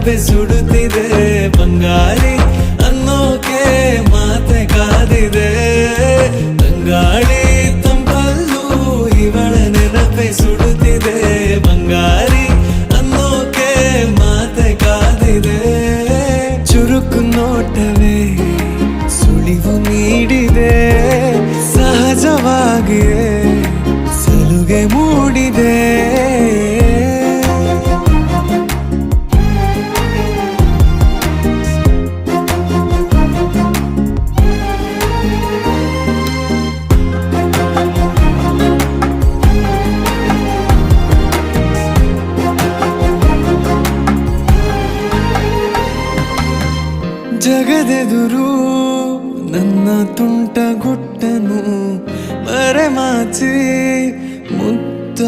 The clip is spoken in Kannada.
ನೆನಪೆ ಸುಡುತ್ತಿದೆ ಬಂಗಾರಿ ಅನ್ನೋಕೆ ಮಾತೆ ಕಾದಿದೆ ತಂಗಾಳಿ ತಂಪಲ್ಲೂ ಇವಳ ನೆನಪೆ ಸುಡುತ್ತಿದೆ ಬಂಗಾರಿ ಅನ್ನೋಕೆ ಮಾತೆ ಕಾದಿದೆ ಚುರುಕು ನೋಟವೇ ಸುಳಿವು ನೀಡಿದೆ ಸಹಜವಾಗಿಯೇ ಸಲುಗೆ ಮೂಡಿದೆ ಜಗದೆದುರು ನನ್ನ ತುಂಟ ಗುಟ್ಟನು ಮರೆಮಾಚಿ ಮುತ್ತ